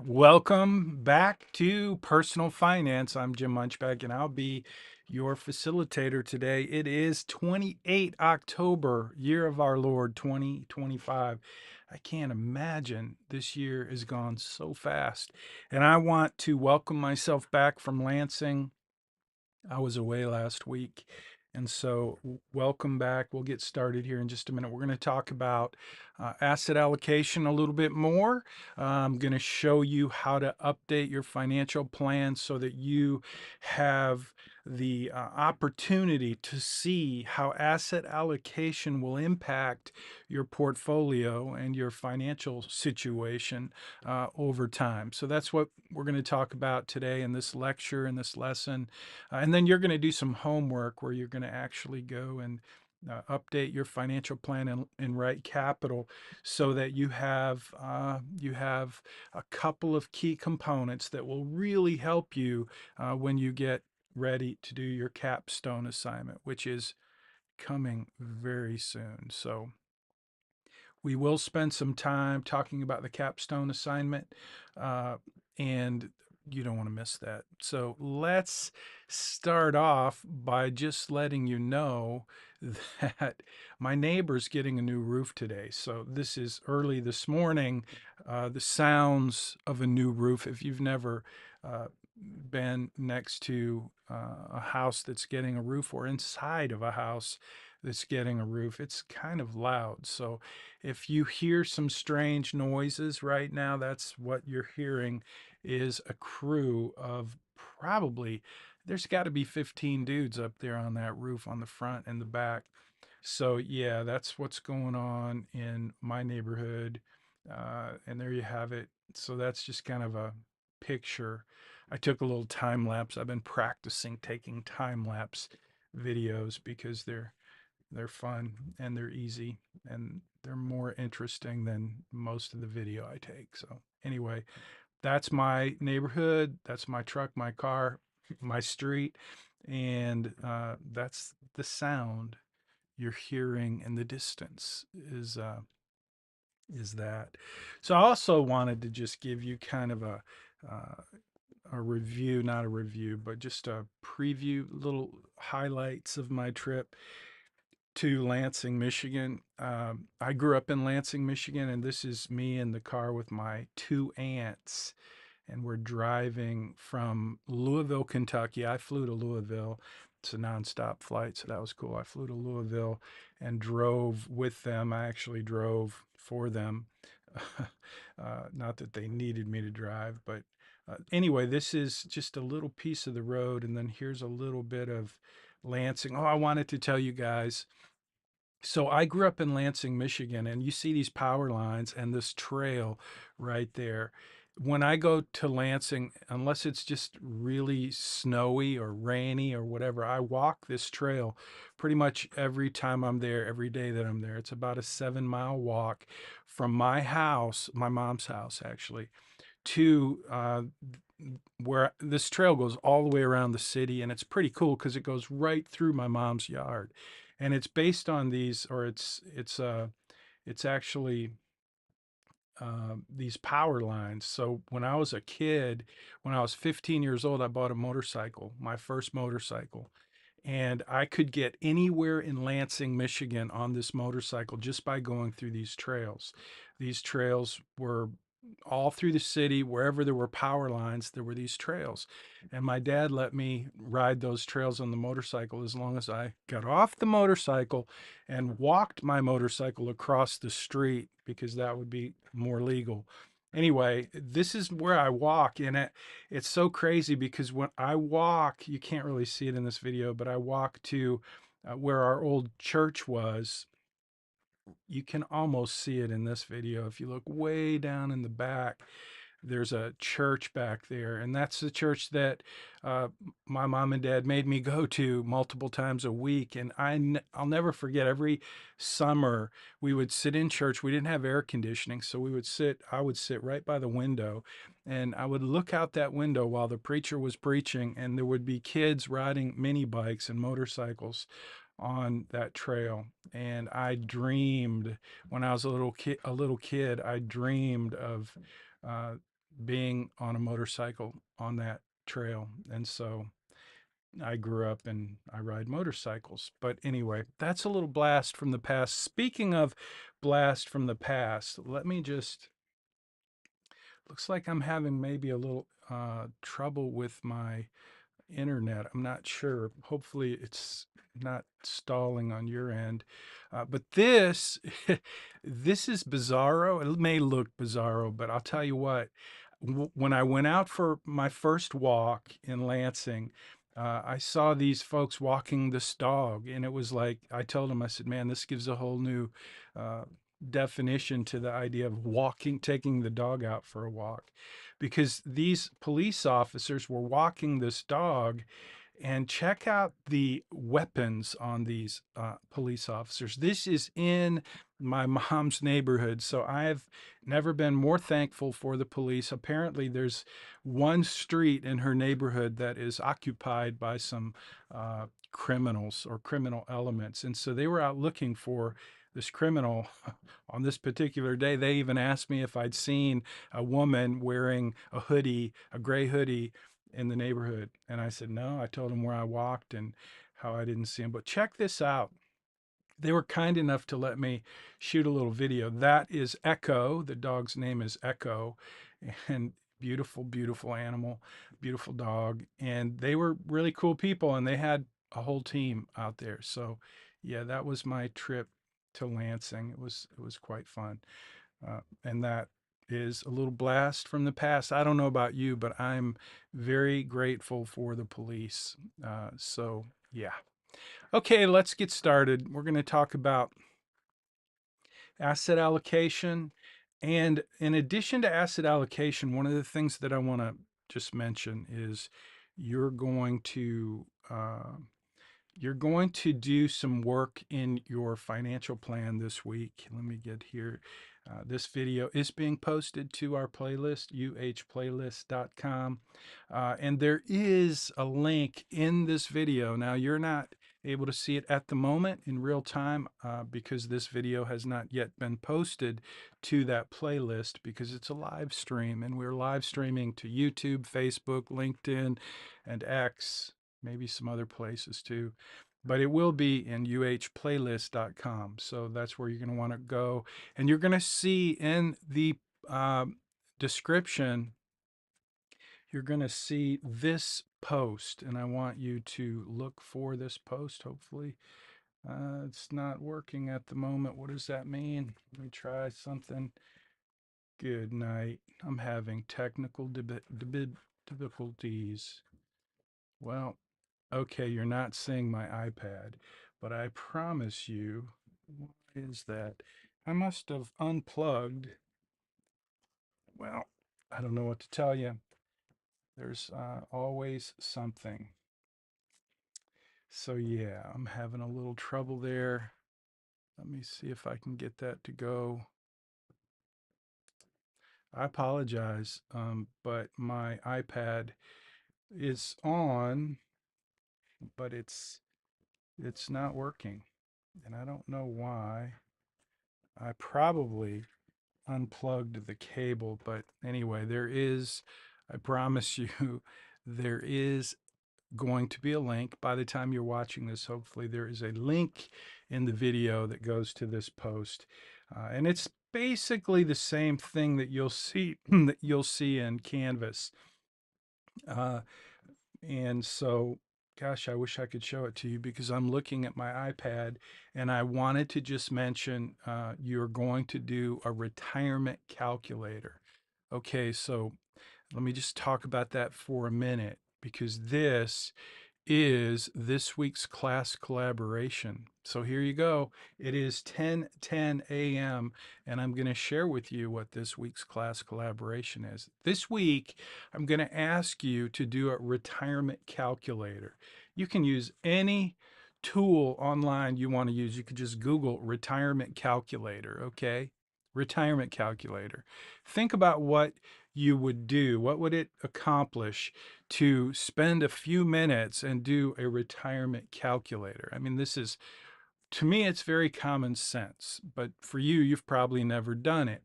Welcome back to Personal Finance. I'm Jim Munchback, and I'll be your facilitator today. It is 28 October, year of our Lord 2025. I can't imagine this year has gone so fast. And I want to welcome myself back from Lansing. I was away last week. And so, welcome back. We'll get started here in just a minute. We're going to talk about asset allocation a little bit more. I'm going to show you how to update your financial plan so that you have the opportunity to see how asset allocation will impact your portfolio and your financial situation over time. So, that's what we're going to talk about today in this lecture, in this lesson. And then you're going to do some homework where you're going to actually go and update your financial plan in RightCapital so that you have a couple of key components that will really help you when you get ready to do your capstone assignment, which is coming very soon. So we will spend some time talking about the capstone assignment, and you don't want to miss that. So let's start off by just letting you know that my neighbor's getting a new roof today. So this is early this morning. The sounds of a new roof, if you've never been next to a house that's getting a roof or inside of a house that's getting a roof, it's kind of loud. So if you hear some strange noises right now, that's what you're hearing is a crew of probably, there's got to be 15 dudes up there on that roof on the front and the back. So yeah, that's what's going on in my neighborhood. And there you have it. So that's just kind of a picture. I took a little time lapse. I've been practicing taking time lapse videos because they're fun and they're easy and they're more interesting than most of the video I take. So anyway, that's my neighborhood. That's my truck, my car, my street. And that's the sound you're hearing in the distance is that. So I also wanted to just give you kind of a review, not a review, but just a preview, little highlights of my trip to Lansing, Michigan. I grew up in Lansing, Michigan, and this is me in the car with my two aunts. And we're driving from Louisville, Kentucky. I flew to Louisville. It's a nonstop flight, so that was cool. I flew to Louisville and drove with them. I actually drove for them. Not that they needed me to drive, but anyway, this is just a little piece of the road. And then here's a little bit of Lansing. Oh, I wanted to tell you guys. So I grew up in Lansing, Michigan, and you see these power lines and this trail right there. When I go to Lansing, unless it's just really snowy or rainy or whatever, I walk this trail pretty much every time I'm there, every day that I'm there. It's about a 7 mile walk from my house, my mom's house actually, to where this trail goes all the way around the city. And it's pretty cool because it goes right through my mom's yard. And it's based on these, or it's actually these power lines. So when I was a kid, when I was 15 years old, I bought a motorcycle, my first motorcycle. And I could get anywhere in Lansing, Michigan on this motorcycle just by going through these trails. These trails were all through the city, wherever there were power lines, there were these trails. And my dad let me ride those trails on the motorcycle as long as I got off the motorcycle and walked my motorcycle across the street because that would be more legal. Anyway, this is where I walk, and it's so crazy because when I walk, you can't really see it in this video, but I walk to where our old church was. You can almost see it in this video. If you look way down in the back, there's a church back there, and that's the church that uh, my mom and dad made me go to multiple times a week. And I'll never forget, every summer we would sit in church. We didn't have air conditioning, so I would sit right by the window, and I would look out that window while the preacher was preaching, and there would be kids riding mini bikes and motorcycles on that trail. And I dreamed when I was a little kid, I dreamed of uh, being on a motorcycle on that trail. And so I grew up and I ride motorcycles. But anyway, that's a little blast from the past. Speaking of blast from the past, let me just, looks like I'm having maybe a little trouble with my internet. I'm not sure. Hopefully, it's not stalling on your end. But this, this is bizarro. It may look bizarro, but I'll tell you what. When I went out for my first walk in Lansing, I saw these folks walking this dog, and it was like I told them, I said, "Man, this gives a whole new uh, definition to the idea of walking, taking the dog out for a walk." Because these police officers were walking this dog, and check out the weapons on these police officers. This is in my mom's neighborhood, so I've never been more thankful for the police. Apparently, there's one street in her neighborhood that is occupied by some criminals or criminal elements, and so they were out looking for this criminal on this particular day. They even asked me if I'd seen a woman wearing a hoodie, a gray hoodie, in the neighborhood. And I said, no. I told them where I walked and how I didn't see him. But check this out. They were kind enough to let me shoot a little video. That is Echo. The dog's name is Echo. And beautiful, beautiful animal, beautiful dog. And they were really cool people, and they had a whole team out there. So yeah, that was my trip to Lansing. It was quite fun. And that is a little blast from the past. I don't know about you, but I'm very grateful for the police. So, yeah. Okay, let's get started. We're going to talk about asset allocation. And in addition to asset allocation, one of the things that I want to just mention is you're going to you're going to do some work in your financial plan this week. Let me get here. This video is being posted to our playlist, uhplaylist.com. And there is a link in this video. Now, you're not able to see it at the moment in real time because this video has not yet been posted to that playlist because it's a live stream. And we're live streaming to YouTube, Facebook, LinkedIn, and X, maybe some other places too. But it will be in uhplaylist.com. So that's where you're going to want to go. And you're going to see in the description, you're going to see this post. And I want you to look for this post, hopefully. It's not working at the moment. What does that mean? Let me try something. Good night. I'm having technical difficulties. Well, okay, you're not seeing my iPad, but I promise you, what is that? I must have unplugged. Well, I don't know what to tell you. There's always something. So yeah, I'm having a little trouble there. Let me see if I can get that to go. I apologize, but my iPad is on, but it's not working, and I don't know why. I probably unplugged the cable, but anyway, I promise you, there is going to be a link. By the time you're watching this, hopefully there is a link in the video that goes to this post. And it's basically the same thing that you'll see that you'll see in Canvas. And so, gosh, I wish I could show it to you because I'm looking at my iPad, and I wanted to just mention you're going to do a retirement calculator. Okay, so let me just talk about that for a minute because this is this week's class collaboration. So here you go. It is 10:10 a.m. and I'm going to share with you what this week's class collaboration is. This week, I'm going to ask you to do a retirement calculator. You can use any tool online you want to use. You could just Google retirement calculator, okay? Retirement calculator. Think about what you would do. What would it accomplish to spend a few minutes and do a retirement calculator? I mean, to me, it's very common sense, but for you, you've probably never done it.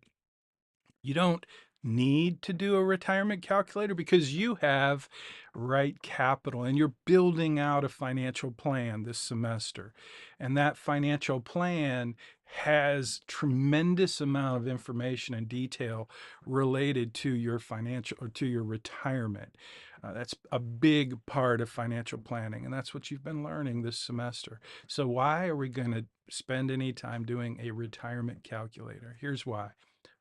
You don't need to do a retirement calculator because you have RightCapital and you're building out a financial plan this semester. And that financial plan has tremendous amount of information and detail related to your financial or to your retirement. That's a big part of financial planning, and that's what you've been learning this semester. So why are we going to spend any time doing a retirement calculator? Here's why.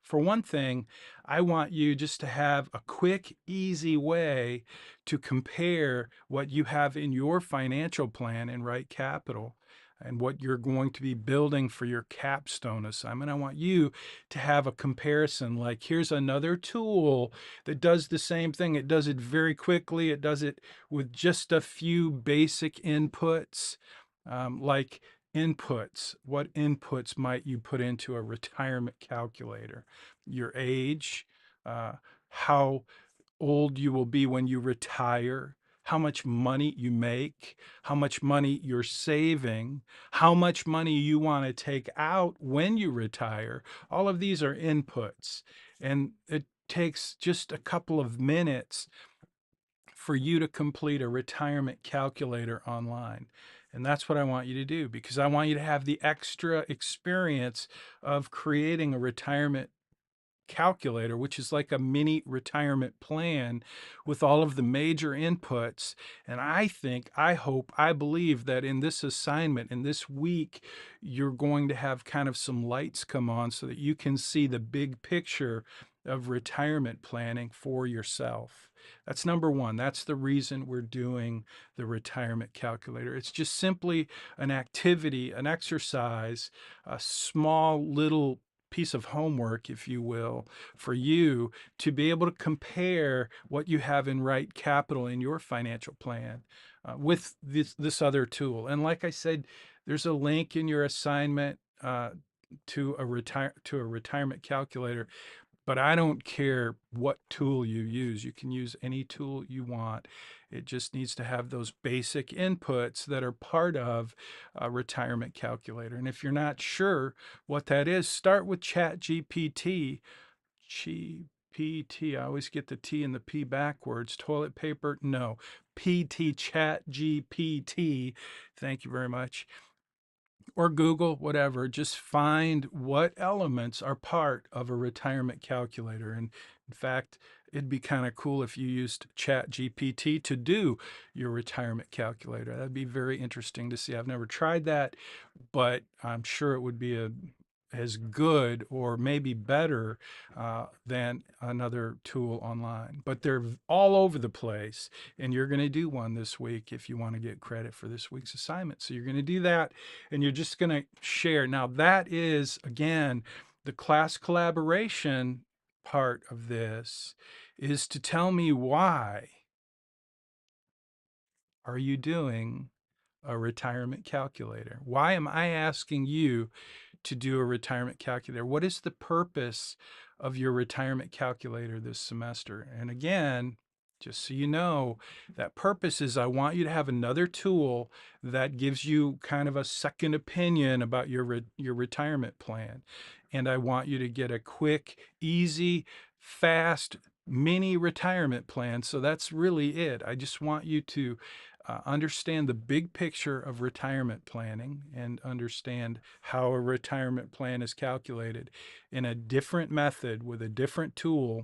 For one thing, I want you just to have a quick, easy way to compare what you have in your financial plan in RightCapital and what you're going to be building for your capstone assignment. I want you to have a comparison. Like, here's another tool that does the same thing. It does it very quickly. It does it with just a few basic inputs, like inputs. What inputs might you put into a retirement calculator? Your age, how old you will be when you retire, how much money you make, how much money you're saving, how much money you want to take out when you retire. All of these are inputs. And it takes just a couple of minutes for you to complete a retirement calculator online. And that's what I want you to do because I want you to have the extra experience of creating a retirement calculator, which is like a mini retirement plan with all of the major inputs. And I think, I hope, I believe that in this assignment, in this week, you're going to have kind of some lights come on so that you can see the big picture of retirement planning for yourself. That's number one. That's the reason we're doing the retirement calculator. It's just simply an activity, an exercise, a small little piece of homework, if you will, for you to be able to compare what you have in RightCapital in your financial plan with this other tool. And like I said, there's a link in your assignment to a retirement calculator. But I don't care what tool you use. You can use any tool you want. It just needs to have those basic inputs that are part of a retirement calculator. And if you're not sure what that is, start with ChatGPT. GPT, I always get the T and the P backwards. Toilet paper, no. PT, ChatGPT. Thank you very much, or Google, whatever, just find what elements are part of a retirement calculator. And in fact, it'd be kind of cool if you used Chat GPT to do your retirement calculator. That'd be very interesting to see. I've never tried that, but I'm sure it would be as good or maybe better than another tool online. But they're all over the place, and you're going to do one this week if you want to get credit for this week's assignment. So you're going to do that, and you're just going to share. Now, that is, again, the class collaboration part of this is to tell me, why are you doing a retirement calculator? Why am I asking you to do a retirement calculator? What is the purpose of your retirement calculator this semester? And again, just so you know, that purpose is I want you to have another tool that gives you kind of a second opinion about your retirement plan. And I want you to get a quick, easy, fast mini retirement plan. So that's really it. I just want you to understand the big picture of retirement planning and understand how a retirement plan is calculated in a different method with a different tool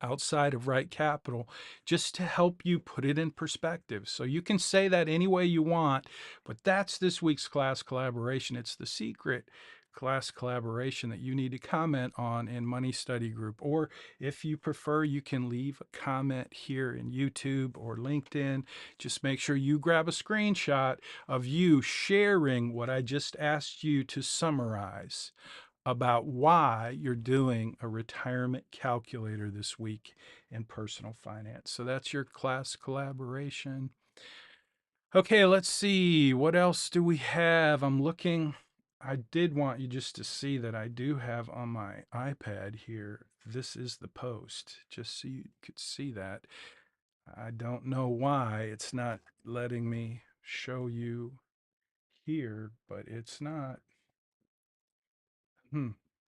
outside of RightCapital, just to help you put it in perspective. So you can say that any way you want, but that's this week's class collaboration. It's the secret class collaboration that you need to comment on in Money Study Group. Or if you prefer, you can leave a comment here in YouTube or LinkedIn. Just make sure you grab a screenshot of you sharing what I just asked you to summarize about why you're doing a retirement calculator this week in personal finance. So that's your class collaboration. Okay, let's see. What else do we have? I'm looking. I did want you just to see that I do have on my iPad here. This is the post, just so you could see that. I don't know why it's not letting me show you here, but it's not.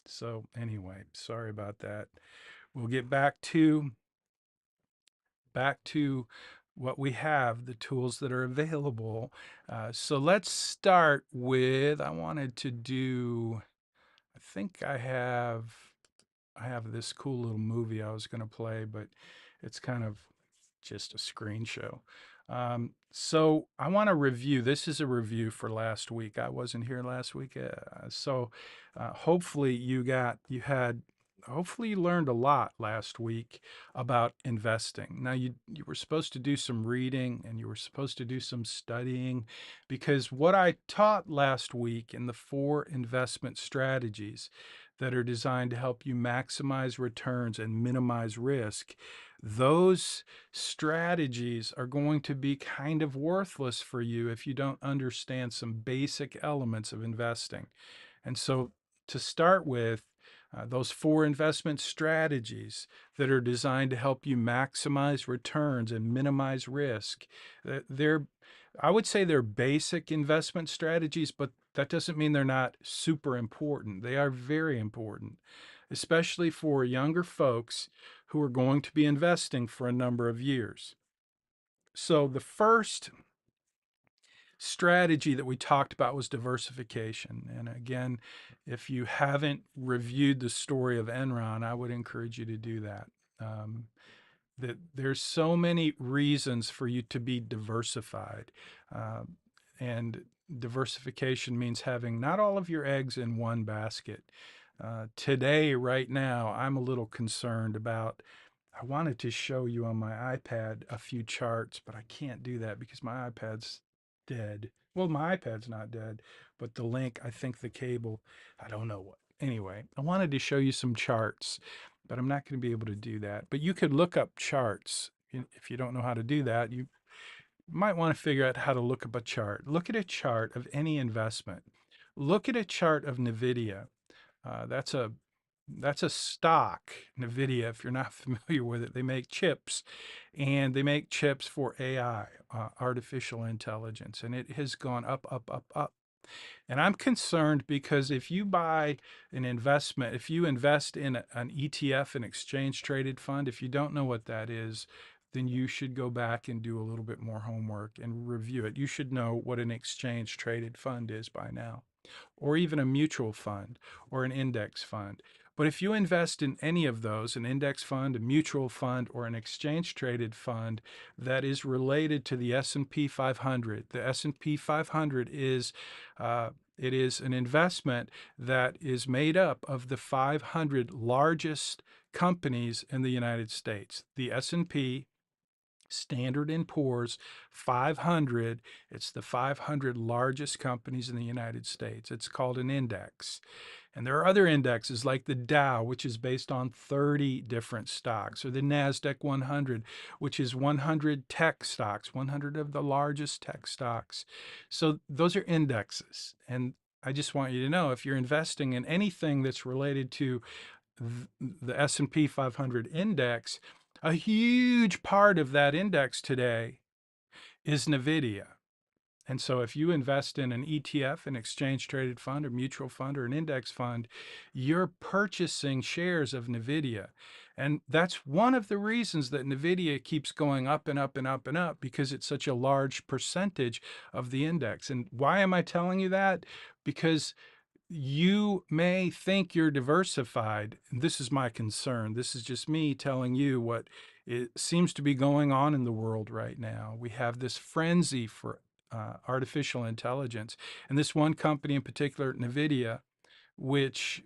So anyway, sorry about that. We'll get back to what we have, the tools that are available. So let's start with, I wanted to do, I think I have this cool little movie I was going to play, but it's kind of just a screen show. So I want to review. This is a review for last week. I wasn't here last week, hopefully hopefully you learned a lot last week about investing. Now you were supposed to do some reading and you were supposed to do some studying, because what I taught last week in the 4 investment strategies that are designed to help you maximize returns and minimize risk, those strategies are going to be kind of worthless for you if you don't understand some basic elements of investing. And so, to start with, those 4 investment strategies that are designed to help you maximize returns and minimize risk, they're, I would say they're basic investment strategies, but that doesn't mean they're not super important. They are very important, especially for younger folks who are going to be investing for a number of years. So, the first strategy that we talked about was diversification. And again, if you haven't reviewed the story of Enron, I would encourage you to do that. Um, that there's so many reasons for you to be diversified. Uh, and diversification means having not all of your eggs in one basket. Today, right now, I'm a little concerned about. I wanted to show you on my iPad a few charts, but I can't do that because my iPad's dead. Well, my iPad's not dead, but the link, I think the cable, I don't know what. Anyway, I wanted to show you some charts, but I'm not going to be able to do that. But you could look up charts. If you don't know how to do that, you might want to figure out how to look up a chart. Look at a chart of any investment. Look at a chart of NVIDIA. That's a stock, NVIDIA. If you're not familiar with it, they make chips, and they make chips for AI, artificial intelligence, and it has gone up, up, up, up. And I'm concerned because if you buy an investment, if you invest in an ETF, an exchange traded fund, if you don't know what that is, then you should go back and do a little bit more homework and review it. You should know what an exchange traded fund is by now, or even a mutual fund or an index fund. But if you invest in any of those, an index fund, a mutual fund, or an exchange traded fund that is related to the S&P 500, the S&P 500 is it is an investment that is made up of the 500 largest companies in the United States. The S&P Standard & Poor's 500, it's the 500 largest companies in the United States. It's called an index. And there are other indexes like the Dow, which is based on 30 different stocks, or the NASDAQ 100, which is 100 tech stocks, 100 of the largest tech stocks. So those are indexes. And I just want you to know, if you're investing in anything that's related to the S&P 500 index, a huge part of that index today is NVIDIA. And so if you invest in an ETF, an exchange traded fund, or mutual fund, or an index fund, you're purchasing shares of NVIDIA. And that's one of the reasons that NVIDIA keeps going up and up and up and up, because it's such a large percentage of the index. And why am I telling you that? Because you may think you're diversified. This is my concern. This is just me telling you what it seems to be going on in the world right now. We have this frenzy for artificial intelligence. And this one company in particular, NVIDIA, which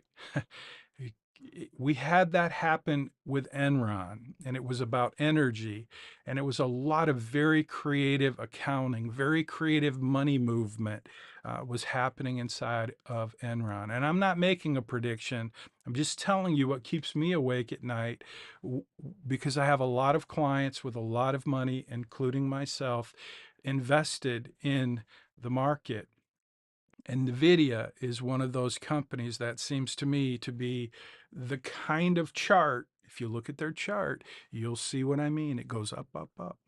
we had that happen with Enron, and it was about energy, and it was a lot of very creative accounting, very creative money movement was happening inside of Enron. And I'm not making a prediction. I'm just telling you what keeps me awake at night, because I have a lot of clients with a lot of money, including myself, invested in the market. And NVIDIA is one of those companies that seems to me to be the kind of chart. If you look at their chart, you'll see what I mean. It goes up, up, up.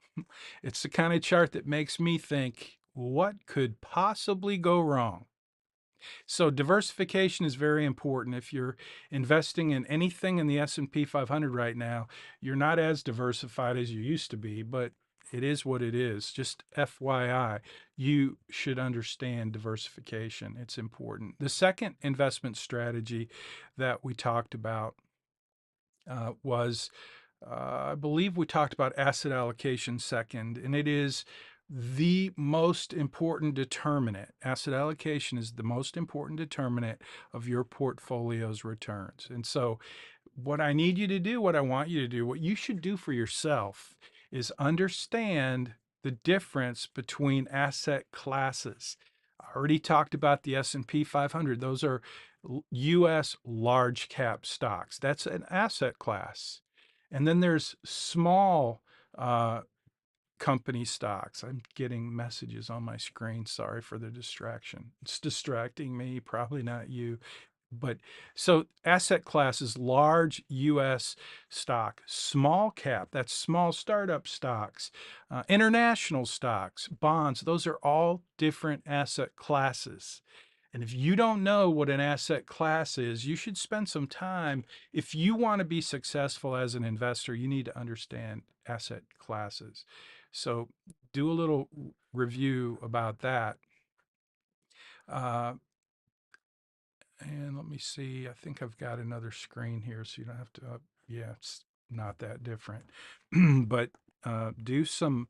It's the kind of chart that makes me think, what could possibly go wrong? So diversification is very important. If you're investing in anything in the S&P 500 right now, you're not as diversified as you used to be, but it is what it is. Just FYI, you should understand diversification. It's important. The second investment strategy that we talked about was I believe we talked about asset allocation second, and it is the most important determinant. Asset allocation is the most important determinant of your portfolio's returns. And so, what I need you to do, what I want you to do, what you should do for yourself is understand the difference between asset classes. I already talked about the S&P 500. Those are US large cap stocks. That's an asset class. And then there's small uh, company stocks. I'm getting messages on my screen. Sorry for the distraction. It's distracting me, probably not you. But so asset classes, large US stock, small cap, that's small startup stocks, international stocks, bonds, those are all different asset classes. And if you don't know what an asset class is, you should spend some time. If you want to be successful as an investor, you need to understand asset classes. So do a little review about that. Uh, and let me see. I think I've got another screen here, so you don't have to. Yeah, it's not that different. But do some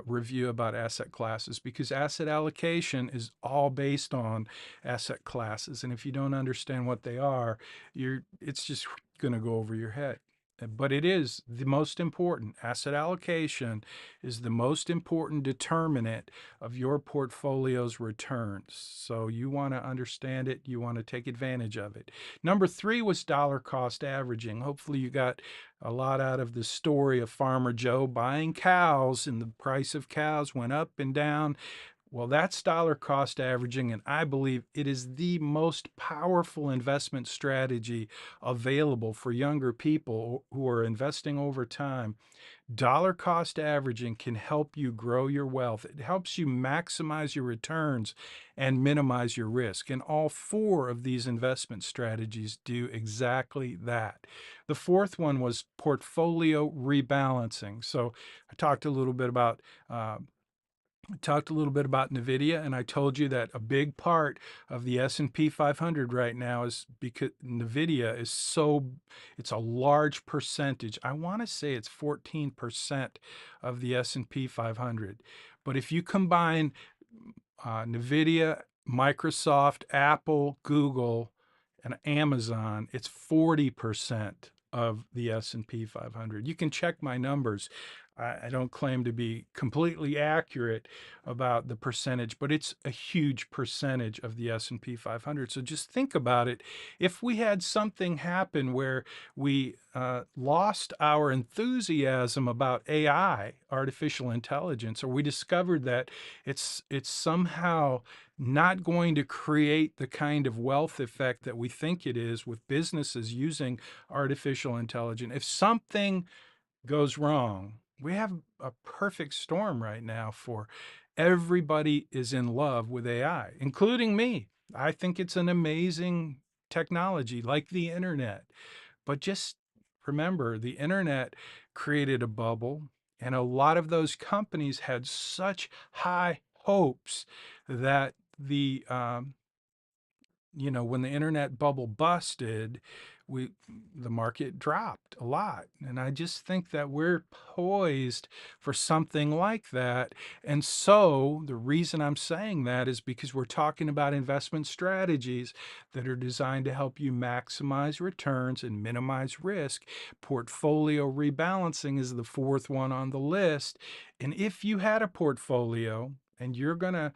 review about asset classes, because asset allocation is all based on asset classes, and if you don't understand what they are, it's just going to go over your head. But it is the most important. Asset allocation is the most important determinant of your portfolio's returns. So you want to understand it, you want to take advantage of it. Number 3 was dollar cost averaging. Hopefully you got a lot out of the story of Farmer Joe buying cows, and the price of cows went up and down. Well, that's dollar cost averaging, and I believe it is the most powerful investment strategy available for younger people who are investing over time. Dollar cost averaging can help you grow your wealth. It helps you maximize your returns and minimize your risk. And all 4 of these investment strategies do exactly that. The fourth one was portfolio rebalancing. So I talked a little bit about NVIDIA, and I told you that a big part of the S&P 500 right now is because NVIDIA is it's a large percentage. I want to say it's 14% of the S&P 500. But if you combine NVIDIA, Microsoft, Apple, Google, and Amazon, it's 40% of the S&P 500. You can check my numbers. I don't claim to be completely accurate about the percentage, but it's a huge percentage of the S&P 500. So just think about it. If we had something happen where we lost our enthusiasm about AI, artificial intelligence, or we discovered that it's somehow not going to create the kind of wealth effect that we think it is with businesses using artificial intelligence. If something goes wrong, we have a perfect storm right now for everybody is in love with AI, including me. I think it's an amazing technology like the internet. But just remember, the internet created a bubble, and a lot of those companies had such high hopes that when the internet bubble busted, the market dropped a lot. And I just think that we're poised for something like that. And so the reason I'm saying that is because we're talking about investment strategies that are designed to help you maximize returns and minimize risk. Portfolio rebalancing is the 4th one on the list. And if you had a portfolio and you're going to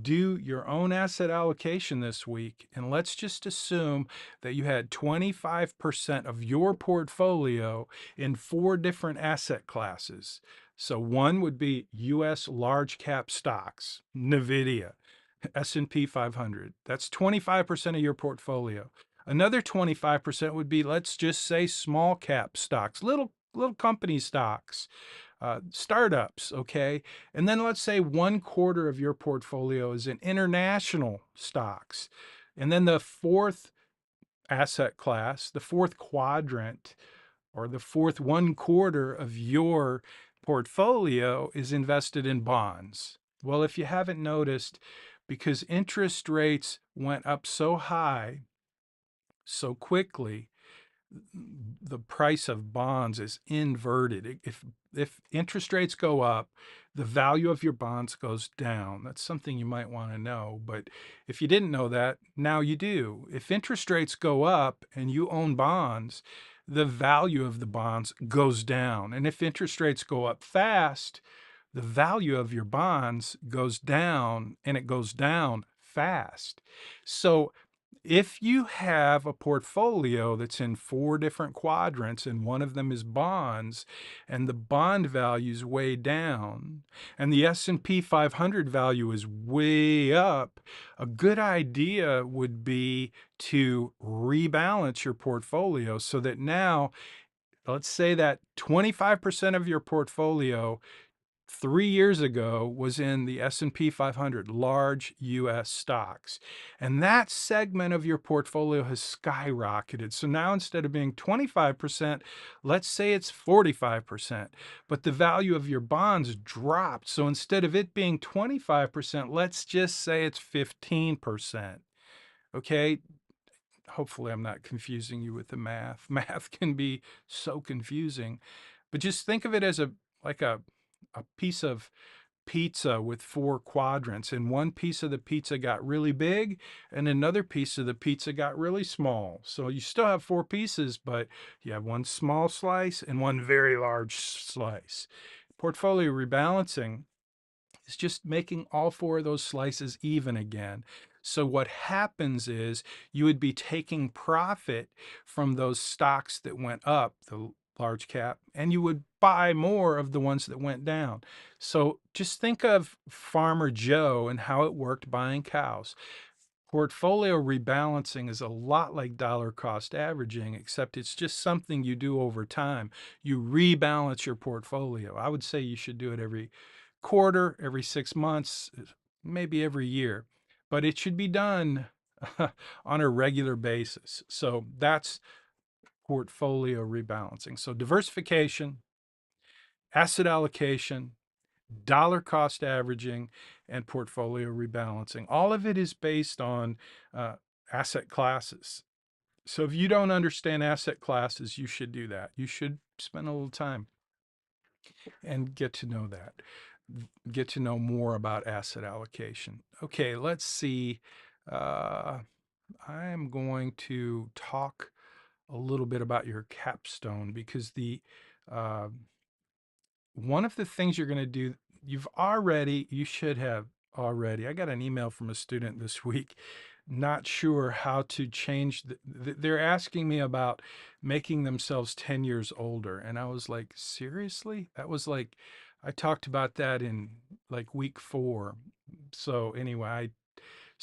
do your own asset allocation this week, and let's just assume that you had 25% of your portfolio in 4 different asset classes. So one would be US large cap stocks, NVIDIA, S&P 500. That's 25% of your portfolio. Another 25% would be, let's just say, small cap stocks, little little company stocks, startups, okay? And then let's say 1/4 of your portfolio is in international stocks. And then the fourth asset class, the fourth quadrant, or the fourth 1/4 of your portfolio is invested in bonds. Well, if you haven't noticed, because interest rates went up so high so quickly, the price of bonds is inverted. If interest rates go up, the value of your bonds goes down. That's something you might want to know. But if you didn't know that, now you do. If interest rates go up and you own bonds, the value of the bonds goes down. And if interest rates go up fast, the value of your bonds goes down, and it goes down fast. So if you have a portfolio that's in 4 different quadrants and one of them is bonds, and the bond value is way down and the S&P 500 value is way up, a good idea would be to rebalance your portfolio so that now, let's say that 25% of your portfolio 3 years ago was in the S&P 500, large US stocks. And that segment of your portfolio has skyrocketed. So now instead of being 25%, let's say it's 45%. But the value of your bonds dropped. So instead of it being 25%, let's just say it's 15%. Okay? Hopefully I'm not confusing you with the math. Math can be so confusing. But just think of it as a piece of pizza with 4 quadrants, and one piece of the pizza got really big and another piece of the pizza got really small. So you still have 4 pieces, but you have one small slice and one very large slice. Portfolio rebalancing is just making all 4 of those slices even again. So what happens is you would be taking profit from those stocks that went up, the large cap, and you would buy more of the ones that went down. So just think of Farmer Joe and how it worked buying cows. Portfolio rebalancing is a lot like dollar cost averaging, except it's just something you do over time. You rebalance your portfolio. I would say you should do it every quarter, every 6 months, maybe every year, but it should be done on a regular basis. So that's portfolio rebalancing. So diversification, asset allocation, dollar cost averaging, and portfolio rebalancing. All of it is based on uh, asset classes. So if you don't understand asset classes, you should do that. You should spend a little time and get to know that. Get to know more about asset allocation. Okay, let's see. I'm going to talk a little bit about your capstone because the uh, one of the things you're going to do, you should have already. I got an email from a student this week, not sure how to change. They're asking me about making themselves 10 years older. And I was like, seriously? That was like, I talked about that in like week 4. So anyway, I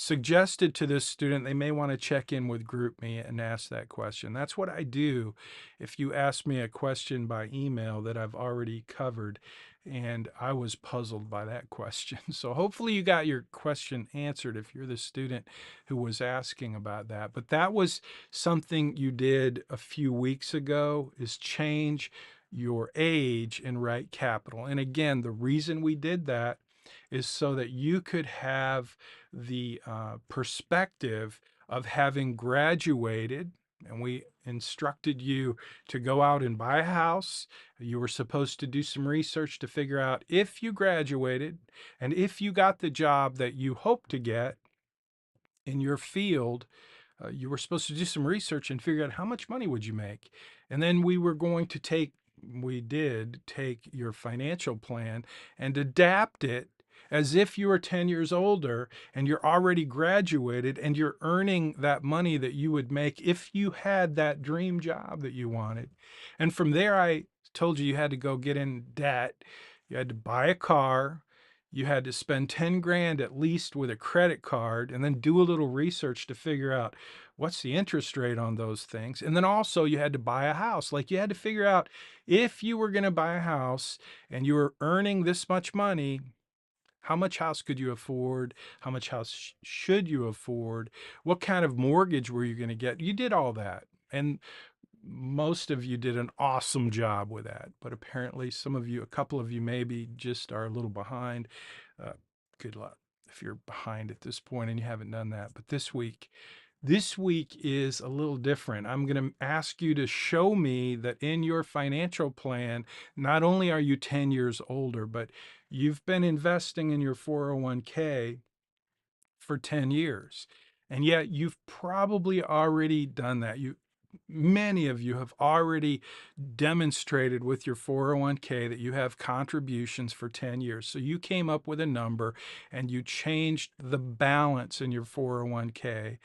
suggested to this student they may want to check in with GroupMe and ask that question. That's what I do if you ask me a question by email that I've already covered, and I was puzzled by that question. So hopefully you got your question answered if you're the student who was asking about that. But that was something you did a few weeks ago, is change your age in RightCapital. And again, the reason we did that is so that you could have the perspective of having graduated, and we instructed you to go out and buy a house. You were supposed to do some research to figure out if you graduated and if you got the job that you hope to get in your field. You were supposed to do some research and figure out how much money would you make. And then we did take your financial plan and adapt it as if you were 10 years older and you're already graduated and you're earning that money that you would make if you had that dream job that you wanted. And from there, I told you had to go get in debt. You had to buy a car. you had to spend 10 grand at least with a credit card and then do a little research to figure out what's the interest rate on those things. And then also you had to buy a house. Like you had to figure out if you were going to buy a house and you were earning this much money, how much house could you afford? How much house should you afford? What kind of mortgage were you going to get? You did all that. And most of you did an awesome job with that, but apparently some of you, a couple of you maybe just are a little behind. Uh, Good luck if you're behind at this point and you haven't done that. But this week is a little different. I'm going to ask you to show me that in your financial plan, not only are you 10 years older, but you've been investing in your 401k for 10 years. And yet you've probably already done that. Many of you have already demonstrated with your 401k that you have contributions for 10 years. So you came up with a number and you changed the balance in your 401k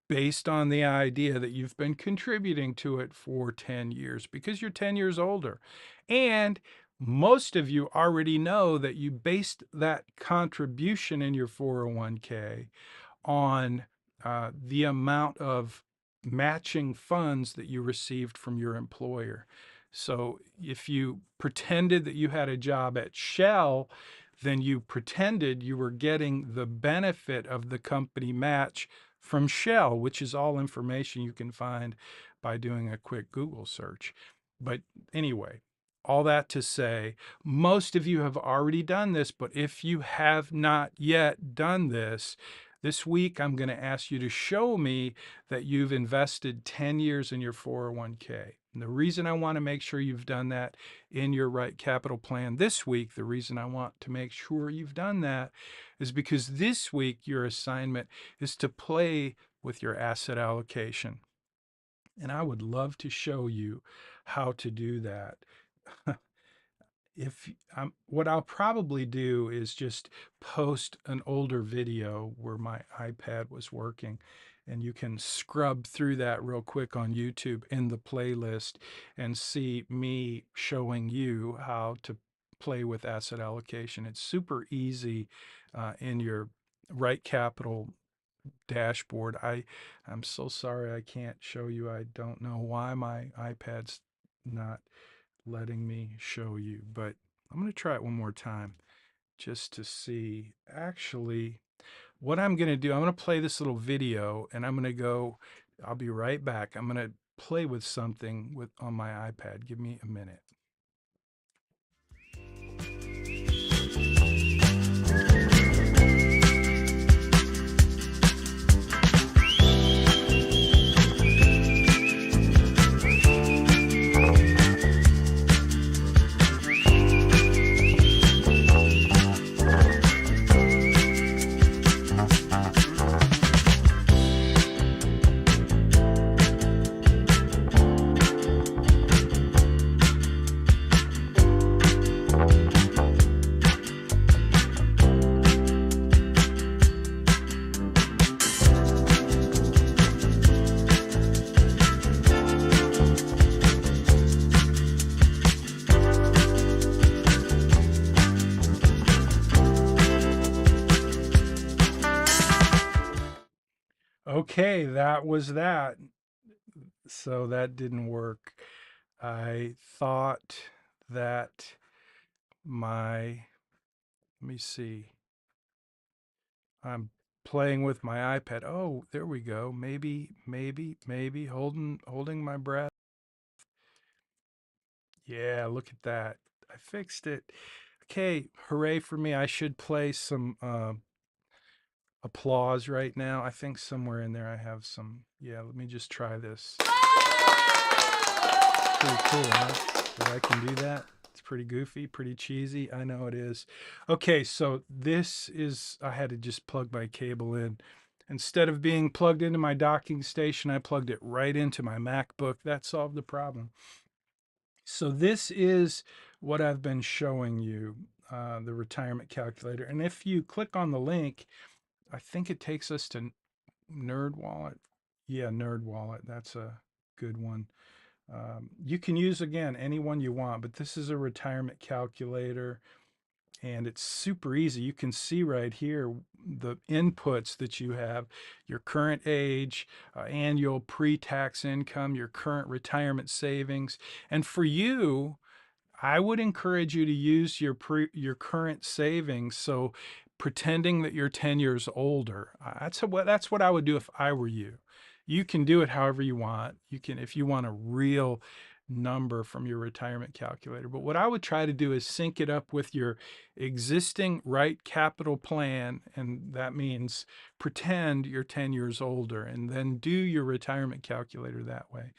based on the idea that you've been contributing to it for 10 years because you're 10 years older. And most of you already know that you based that contribution in your 401k on the amount of matching funds that you received from your employer. So if you pretended that you had a job at Shell, then you pretended you were getting the benefit of the company match from Shell, which is all information you can find by doing a quick Google search. But anyway, all that to say, most of you have already done this, but if you have not yet done this week, I'm going to ask you to show me that you've invested 10 years in your 401k. And the reason I want to make sure you've done that in your RightCapital plan this week, the reason I want to make sure you've done that is because this week your assignment is to play with your asset allocation. And I would love to show you how to do that. If what I'll probably do is just post an older video where my iPad was working, and you can scrub through that real quick on YouTube in the playlist and see me showing you how to play with asset allocation. It's super easy in your RightCapital dashboard. I'm so sorry I can't show you. I don't know why my iPad's not letting me show you, but I'm going to try it one more time just to see. Actually, what I'm going to do, I'm going to play this little video and I'm going to go, I'll be right back. I'm going to play with something on my iPad. Give me a minute. Okay, that was that. So that didn't work. I thought that let me see. I'm playing with my iPad. Oh, there we go. Maybe holding my breath. Yeah, look at that. I fixed it. Okay, hooray for me. I should play some applause right now. I think somewhere in there I have some. Yeah, let me just try this. Pretty cool, huh? That I can do that. It's pretty goofy, pretty cheesy. I know it is. Okay, so I had to just plug my cable in. Instead of being plugged into my docking station, I plugged it right into my MacBook. That solved the problem. So this is what I've been showing you, the retirement calculator. And if you click on the link, I think it takes us to NerdWallet. Yeah, NerdWallet. That's a good one. You can use, again, any one you want, but this is a retirement calculator. and it's super easy. You can see right here the inputs that you have: your current age, annual pre-tax income, your current retirement savings. And for you, I would encourage you to use your current savings. So pretending that you're 10 years older. That's what I would do if I were you. You can do it however you want. You can, if you want a real number from your retirement calculator. But what I would try to do is sync it up with your existing RightCapital plan, and that means pretend you're 10 years older and then do your retirement calculator that way.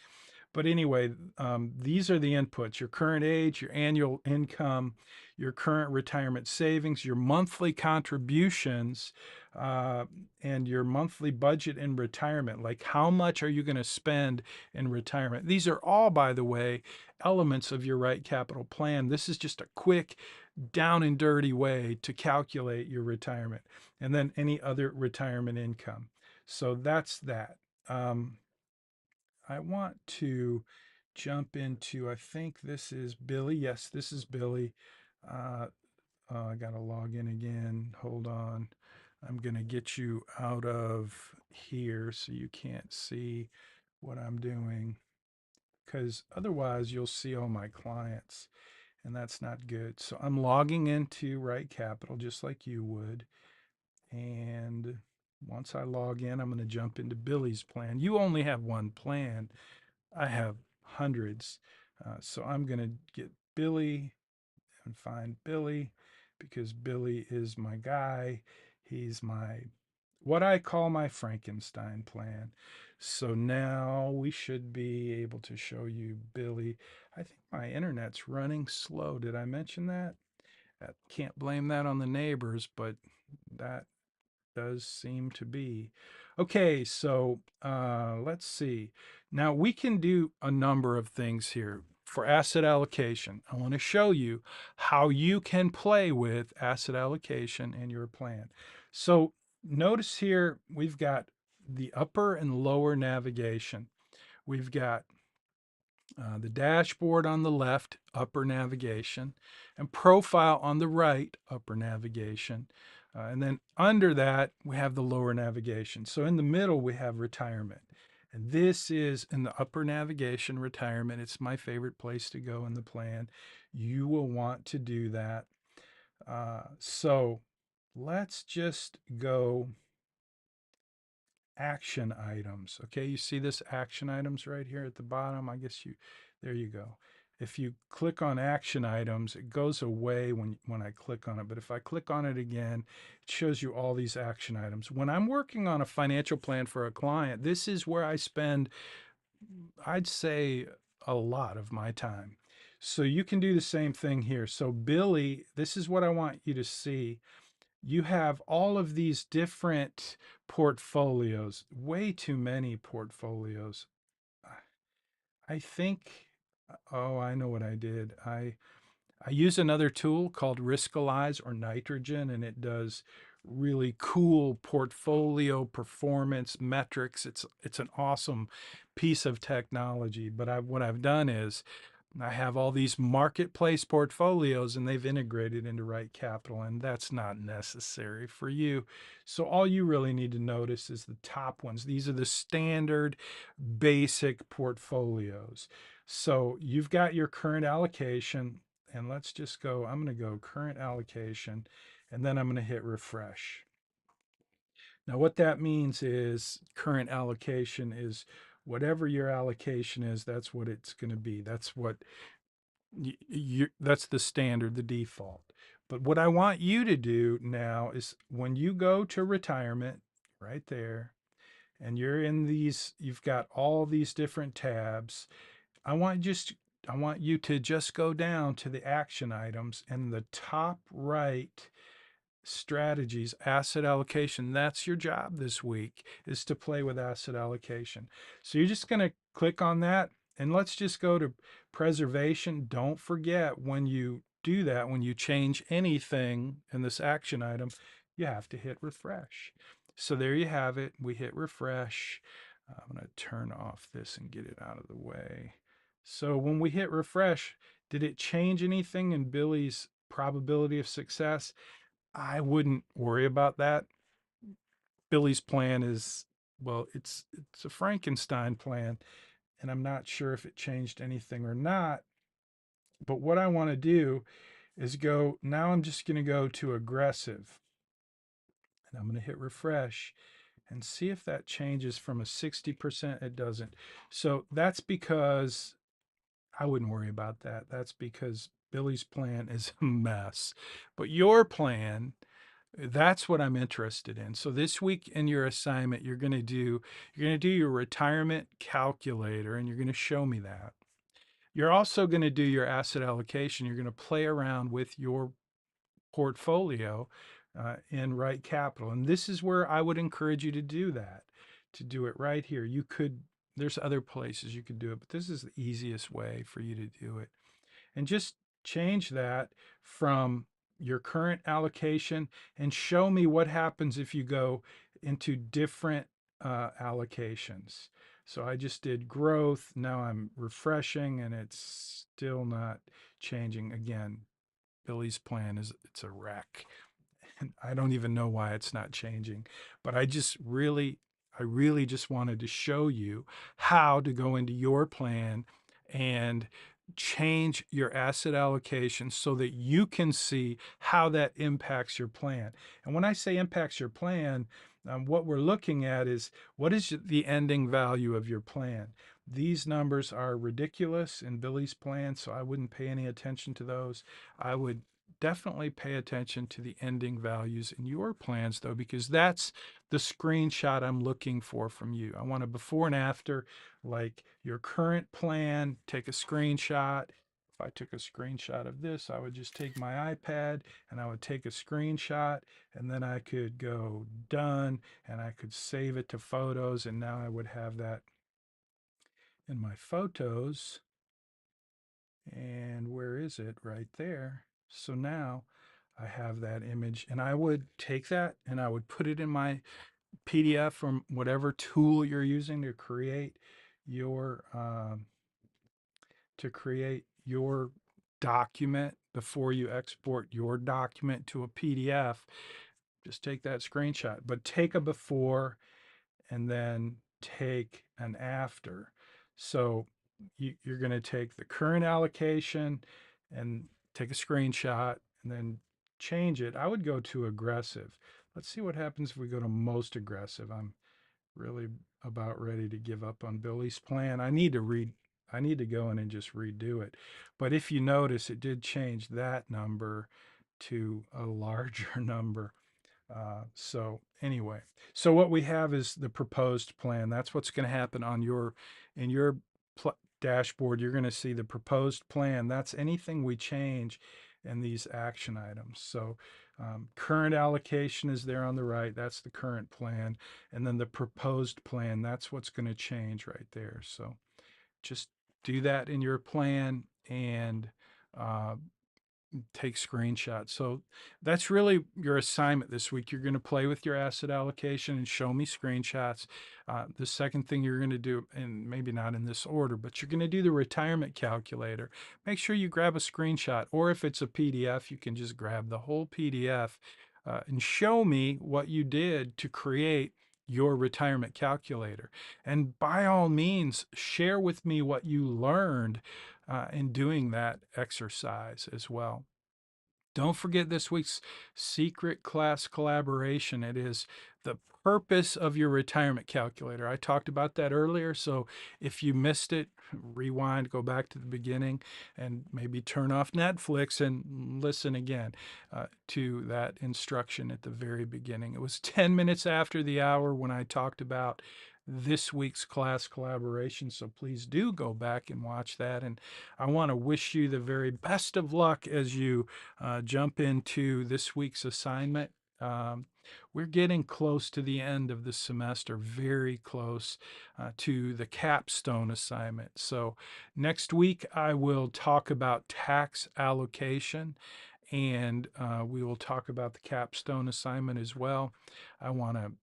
But anyway, these are the inputs: your current age, your annual income, your current retirement savings, your monthly contributions, uh, and your monthly budget in retirement. Like, how much are you going to spend in retirement? These are all, by the way, elements of your RightCapital plan. This is just a quick, down and dirty way to calculate your retirement, and then any other retirement income. So that's that. Um, I want to jump into, I think this is Billy. Yes, this is Billy. Uh, I got to log in again. Hold on. I'm going to get you out of here so you can't see what I'm doing, because otherwise you'll see all my clients, and that's not good. So I'm logging into RightCapital just like you would. And once I log in, I'm going to jump into Billy's plan. You only have one plan. I have hundreds. So I'm going to get Billy and find Billy, because Billy is my guy. He's what I call my Frankenstein plan. So now we should be able to show you Billy. I think my internet's running slow. Did I mention that? I can't blame that on the neighbors, but that does seem to be. Okay, so let's see. Now we can do a number of things here for asset allocation. I want to show you how you can play with asset allocation in your plan. So notice here we've got the upper and lower navigation. We've got the dashboard on the left, upper navigation, and profile on the right, upper navigation. And then under that, we have the lower navigation. So in the middle, we have retirement. And this is in the upper navigation, retirement. It's my favorite place to go in the plan. You will want to do that. So let's just go action items. Okay, you see this action items right here at the bottom. There you go. If you click on action items, it goes away when I click on it. But if I click on it again, it shows you all these action items. When I'm working on a financial plan for a client, this is where I spend, I'd say, a lot of my time. So you can do the same thing here. So Billy, this is what I want you to see. You have all of these different portfolios, way too many portfolios. I think, oh, I know what I did. I use another tool called Riskalyze or Nitrogen, and it does really cool portfolio performance metrics. It's an awesome piece of technology. But what I've done is I have all these marketplace portfolios, and they've integrated into RightCapital, and that's not necessary for you. So all you really need to notice is the top ones. These are the standard basic portfolios. So you've got your current allocation, and let's just go, I'm going to go current allocation, and then I'm going to hit refresh. Now, what that means is current allocation is whatever your allocation is, that's what it's going to be. That's what that's the standard, the default. But what I want you to do now is when you go to retirement, right there, and you're in these, you've got all these different tabs. I want you to just go down to the action items, and the top right, strategies, asset allocation. That's your job this week, is to play with asset allocation. So you're just going to click on that, and let's just go to preservation. Don't forget, when you do that, when you change anything in this action item, you have to hit refresh. So there you have it. We hit refresh. I'm going to turn off this and get it out of the way. So when we hit refresh, did it change anything in Billy's probability of success, I wouldn't worry about that. Billy's plan is, well, it's a Frankenstein plan, and I'm not sure if it changed anything or not. But what I want to do is go, now I'm just going to go to aggressive, and I'm going to hit refresh and see if that changes from a 60%. It doesn't. So that's because I wouldn't worry about that. That's because Billy's plan is a mess. But your plan, that's what I'm interested in. So this week in your assignment, you're going to do your retirement calculator, and you're going to show me that. You're also going to do your asset allocation. You're going to play around with your portfolio in RightCapital. And this is where I would encourage you to do that, to do it right here. There's other places you could do it, but this is the easiest way for you to do it. And just change that from your current allocation and show me what happens if you go into different allocations. So I just did growth. Now I'm refreshing and it's still not changing. Again, Billy's plan it's a wreck. And I don't even know why it's not changing, but I really just wanted to show you how to go into your plan and change your asset allocation so that you can see how that impacts your plan. And when I say impacts your plan, what we're looking at is what is the ending value of your plan. These numbers are ridiculous in Billy's plan, so I wouldn't pay any attention to those. I would definitely pay attention to the ending values in your plans, though, because that's the screenshot I'm looking for from you. I want a before and after, like your current plan, take a screenshot. If I took a screenshot of this, I would just take my iPad and I would take a screenshot, and then I could go done and I could save it to photos. And now I would have that in my photos. And where is it? Right there. So now I have that image, and I would take that and I would put it in my PDF from whatever tool you're using your to create your document before you export your document to a PDF. Just take that screenshot, but take a before and then take an after. So you're going to take the current allocation and take a screenshot and then change it. I would go to aggressive. Let's see what happens if we go to most aggressive. I'm really about ready to give up on Billy's plan. I need to go in and just redo it. But if you notice, it did change that number to a larger number. So anyway, so what we have is the proposed plan. That's what's going to happen in your dashboard. You're going to see the proposed plan. That's anything we change in these action items. So current allocation is there on the right. That's the current plan. And then the proposed plan, that's what's going to change right there. So just do that in your plan and uh, take screenshots. So that's really your assignment this week. You're going to play with your asset allocation and show me screenshots. The second thing you're going to do, and maybe not in this order, but you're going to do the retirement calculator. Make sure you grab a screenshot, or if it's a PDF, you can just grab the whole PDF and show me what you did to create your retirement calculator. And by all means, share with me what you learned in doing that exercise as well. Don't forget this week's secret class collaboration. It is the purpose of your retirement calculator. I talked about that earlier. So if you missed it, rewind, go back to the beginning, and maybe turn off Netflix and listen again to that instruction at the very beginning. It was 10 minutes after the hour when I talked about this week's class collaboration. So please do go back and watch that. And I want to wish you the very best of luck as you jump into this week's assignment. We're getting close to the end of the semester, very close to the capstone assignment. So next week, I will talk about tax allocation, and we will talk about the capstone assignment as well. I want to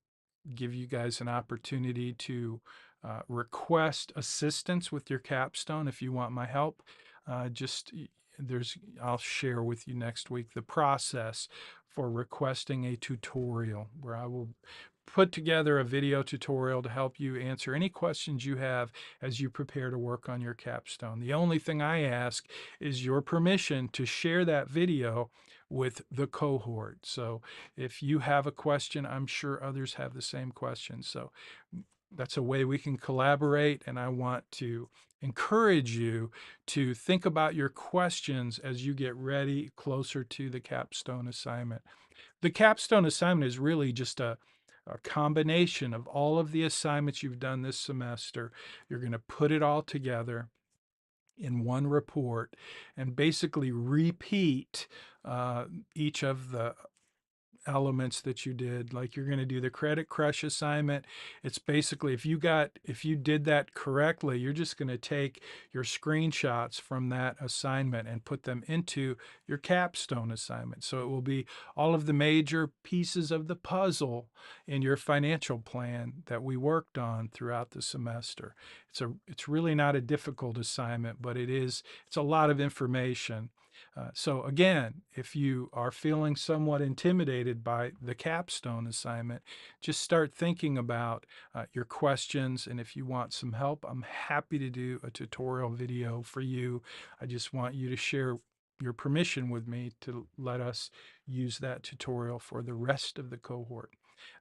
give you guys an opportunity to request assistance with your capstone if you want my help. Just I'll share with you next week the process for requesting a tutorial, where I will put together a video tutorial to help you answer any questions you have as you prepare to work on your capstone. The only thing I ask is your permission to share that video with the cohort. So if you have a question, I'm sure others have the same question. So that's a way we can collaborate, and I want to encourage you to think about your questions as you get ready closer to the capstone assignment. The capstone assignment is really just a combination of all of the assignments you've done this semester. You're going to put it all together in one report and basically repeat each of the elements that you did. Like, you're going to do the credit crush assignment. It's basically, if you did that correctly, you're just going to take your screenshots from that assignment and put them into your capstone assignment. So it will be all of the major pieces of the puzzle in your financial plan that we worked on throughout the semester. It's really not a difficult assignment, but it's a lot of information. So again, if you are feeling somewhat intimidated by the capstone assignment, just start thinking about your questions. And if you want some help, I'm happy to do a tutorial video for you. I just want you to share your permission with me to let us use that tutorial for the rest of the cohort.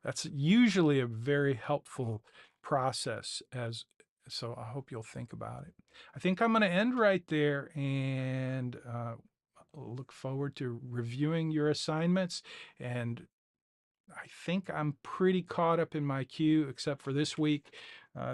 That's usually a very helpful process, so I hope you'll think about it. I think I'm going to end right there, and look forward to reviewing your assignments. And I think I'm pretty caught up in my queue, except for this week.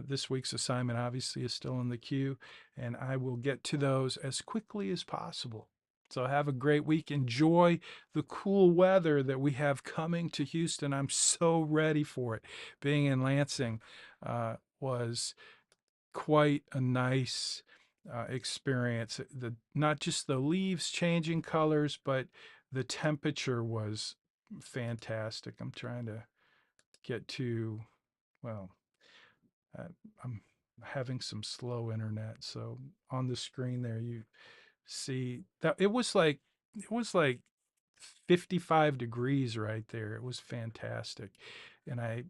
This week's assignment obviously is still in the queue, and I will get to those as quickly as possible. So have a great week. Enjoy the cool weather that we have coming to Houston. I'm so ready for it. Being in Lansing was quite a nice experience. Not just the leaves changing colors, but the temperature was fantastic. I'm trying to get to, well, uh, I'm having some slow internet. So on the screen there, you see that it was like 55 degrees right there. It was fantastic. And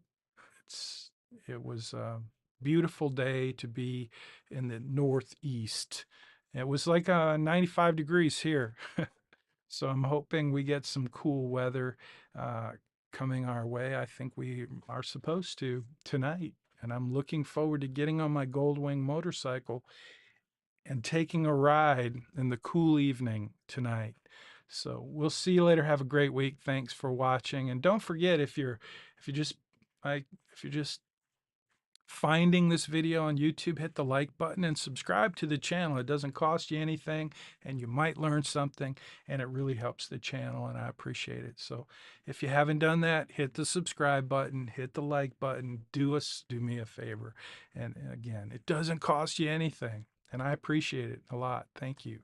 it's it was a beautiful day to be in the Northeast. It was like 95 degrees here. So I'm hoping we get some cool weather uh, coming our way. I think we are supposed to tonight. And I'm looking forward to getting on my Goldwing motorcycle and taking a ride in the cool evening tonight. So we'll see you later. Have a great week. Thanks for watching. And don't forget, if you just if you're just finding this video on YouTube, hit the like button and subscribe to the channel. It doesn't cost you anything, and you might learn something, and it really helps the channel, and I appreciate it. So if you haven't done that, hit the subscribe button, hit the like button, do me a favor. And again, it doesn't cost you anything, and I appreciate it a lot. Thank you.